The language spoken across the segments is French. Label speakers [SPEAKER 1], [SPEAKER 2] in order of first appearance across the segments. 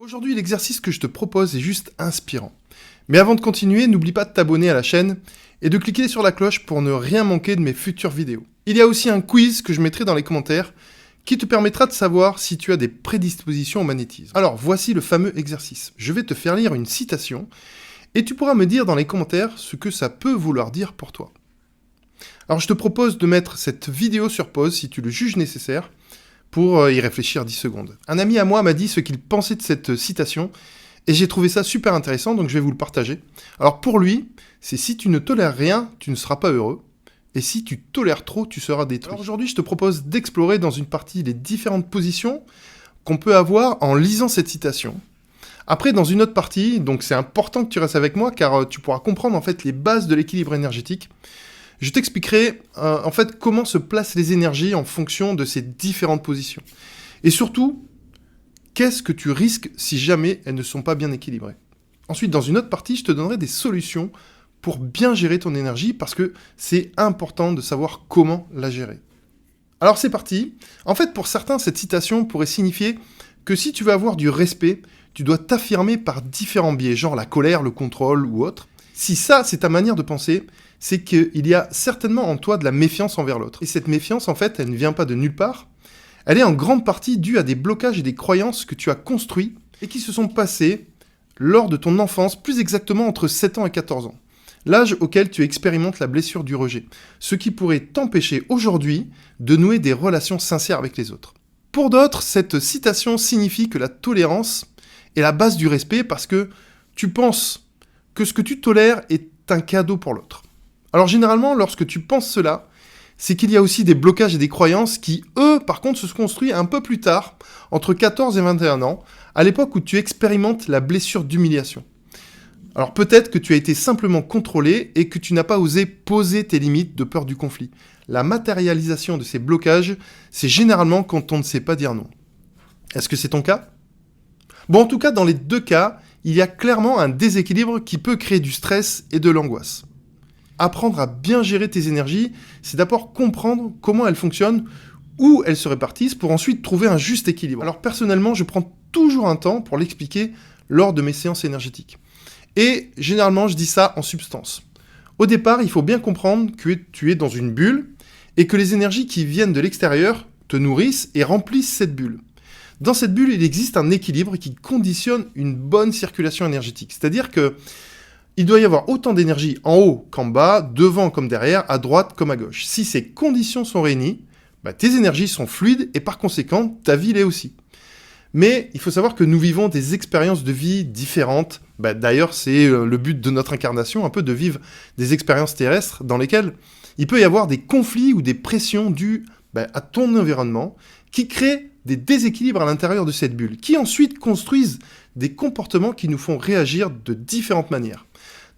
[SPEAKER 1] Aujourd'hui, l'exercice que je te propose est juste inspirant. Mais avant de continuer, n'oublie pas de t'abonner à la chaîne et de cliquer sur la cloche pour ne rien manquer de mes futures vidéos. Il y a aussi un quiz que je mettrai dans les commentaires qui te permettra de savoir si tu as des prédispositions au magnétisme. Alors, voici le fameux exercice. Je vais te faire lire une citation et tu pourras me dire dans les commentaires ce que ça peut vouloir dire pour toi. Alors, je te propose de mettre cette vidéo sur pause si tu le juges nécessaire pour y réfléchir 10 secondes. Un ami à moi m'a dit ce qu'il pensait de cette citation, et j'ai trouvé ça super intéressant, donc je vais vous le partager. Alors pour lui, c'est si tu ne tolères rien, tu ne seras pas heureux, et si tu tolères trop, tu seras détruit. Alors aujourd'hui, je te propose d'explorer dans une partie les différentes positions qu'on peut avoir en lisant cette citation. Après, dans une autre partie, donc c'est important que tu restes avec moi, car tu pourras comprendre en fait les bases de l'équilibre énergétique. Je t'expliquerai en fait comment se placent les énergies en fonction de ces différentes positions. Et surtout, qu'est-ce que tu risques si jamais elles ne sont pas bien équilibrées. Ensuite, dans une autre partie, je te donnerai des solutions pour bien gérer ton énergie parce que c'est important de savoir comment la gérer. Alors c'est parti. En fait, pour certains, cette citation pourrait signifier que si tu veux avoir du respect, tu dois t'affirmer par différents biais, genre la colère, le contrôle ou autre. Si ça, c'est ta manière de penser, c'est qu'il y a certainement en toi de la méfiance envers l'autre. Et cette méfiance, en fait, elle ne vient pas de nulle part. Elle est en grande partie due à des blocages et des croyances que tu as construits et qui se sont passés lors de ton enfance, plus exactement entre 7 ans et 14 ans. L'âge auquel tu expérimentes la blessure du rejet. Ce qui pourrait t'empêcher aujourd'hui de nouer des relations sincères avec les autres. Pour d'autres, cette citation signifie que la tolérance est la base du respect parce que tu penses que ce que tu tolères est un cadeau pour l'autre. Alors généralement, lorsque tu penses cela, c'est qu'il y a aussi des blocages et des croyances qui, eux, par contre, se sont construits un peu plus tard, entre 14 et 21 ans, à l'époque où tu expérimentes la blessure d'humiliation. Alors peut-être que tu as été simplement contrôlé et que tu n'as pas osé poser tes limites de peur du conflit. La matérialisation de ces blocages, c'est généralement quand on ne sait pas dire non. Est-ce que c'est ton cas ? Bon, en tout cas, dans les deux cas, il y a clairement un déséquilibre qui peut créer du stress et de l'angoisse. Apprendre à bien gérer tes énergies, c'est d'abord comprendre comment elles fonctionnent, où elles se répartissent, pour ensuite trouver un juste équilibre. Alors personnellement, je prends toujours un temps pour l'expliquer lors de mes séances énergétiques. Et généralement, je dis ça en substance. Au départ, il faut bien comprendre que tu es dans une bulle et que les énergies qui viennent de l'extérieur te nourrissent et remplissent cette bulle. Dans cette bulle, il existe un équilibre qui conditionne une bonne circulation énergétique. C'est-à-dire que il doit y avoir autant d'énergie en haut qu'en bas, devant comme derrière, à droite comme à gauche. Si ces conditions sont réunies, tes énergies sont fluides et par conséquent, ta vie l'est aussi. Mais il faut savoir que nous vivons des expériences de vie différentes. D'ailleurs, c'est le but de notre incarnation, un peu de vivre des expériences terrestres dans lesquelles il peut y avoir des conflits ou des pressions dues à ton environnement qui créent des déséquilibres à l'intérieur de cette bulle, qui ensuite construisent des comportements qui nous font réagir de différentes manières.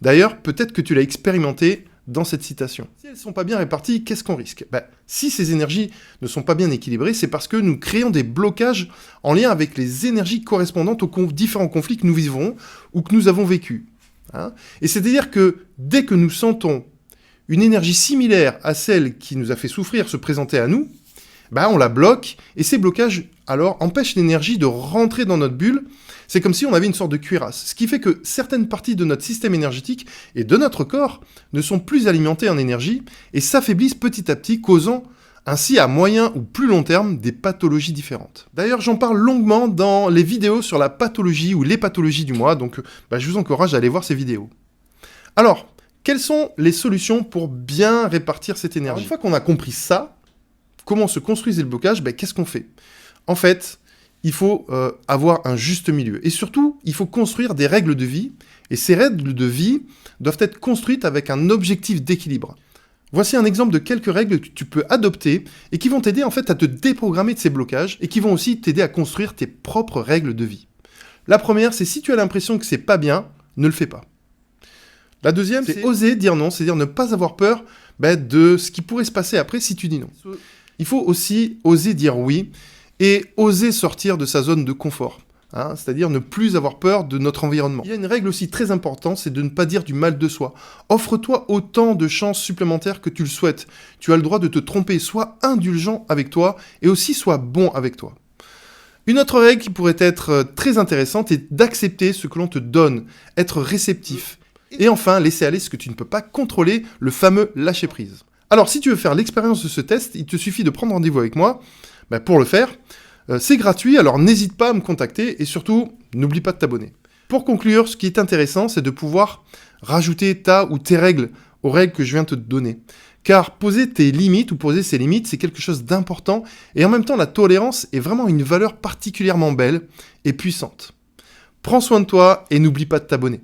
[SPEAKER 1] D'ailleurs, peut-être que tu l'as expérimenté dans cette citation. Si elles ne sont pas bien réparties, qu'est-ce qu'on risque ? Si ces énergies ne sont pas bien équilibrées, c'est parce que nous créons des blocages en lien avec les énergies correspondantes aux différents conflits que nous vivons ou que nous avons vécus. Et c'est-à-dire que dès que nous sentons une énergie similaire à celle qui nous a fait souffrir se présenter à nous, on la bloque, et ces blocages, alors, empêchent l'énergie de rentrer dans notre bulle. C'est comme si on avait une sorte de cuirasse, ce qui fait que certaines parties de notre système énergétique et de notre corps ne sont plus alimentées en énergie et s'affaiblissent petit à petit, causant ainsi à moyen ou plus long terme des pathologies différentes. D'ailleurs, j'en parle longuement dans les vidéos sur la pathologie ou les pathologies du mois, donc je vous encourage à aller voir ces vidéos. Alors, quelles sont les solutions pour bien répartir cette énergie ? Alors, une fois qu'on a compris ça, comment se construisait le blocage, qu'est-ce qu'on fait ? En fait, il faut avoir un juste milieu. Et surtout, il faut construire des règles de vie. Et ces règles de vie doivent être construites avec un objectif d'équilibre. Voici un exemple de quelques règles que tu peux adopter et qui vont t'aider en fait à te déprogrammer de ces blocages et qui vont aussi t'aider à construire tes propres règles de vie. La première, c'est si tu as l'impression que c'est pas bien, ne le fais pas. La deuxième, c'est oser dire non, c'est-à-dire ne pas avoir peur de ce qui pourrait se passer après si tu dis non. Il faut aussi oser dire oui et oser sortir de sa zone de confort. C'est-à-dire ne plus avoir peur de notre environnement. Il y a une règle aussi très importante, c'est de ne pas dire du mal de soi. Offre-toi autant de chances supplémentaires que tu le souhaites. Tu as le droit de te tromper, sois indulgent avec toi et aussi sois bon avec toi. Une autre règle qui pourrait être très intéressante est d'accepter ce que l'on te donne, être réceptif. Et enfin, laisser aller ce que tu ne peux pas contrôler, le fameux lâcher-prise. Alors, si tu veux faire l'expérience de ce test, il te suffit de prendre rendez-vous avec moi pour le faire. C'est gratuit, alors n'hésite pas à me contacter et surtout, n'oublie pas de t'abonner. Pour conclure, ce qui est intéressant, c'est de pouvoir rajouter ta ou tes règles aux règles que je viens de te donner. Car poser tes limites ou poser ses limites, c'est quelque chose d'important et en même temps, la tolérance est vraiment une valeur particulièrement belle et puissante. Prends soin de toi et n'oublie pas de t'abonner.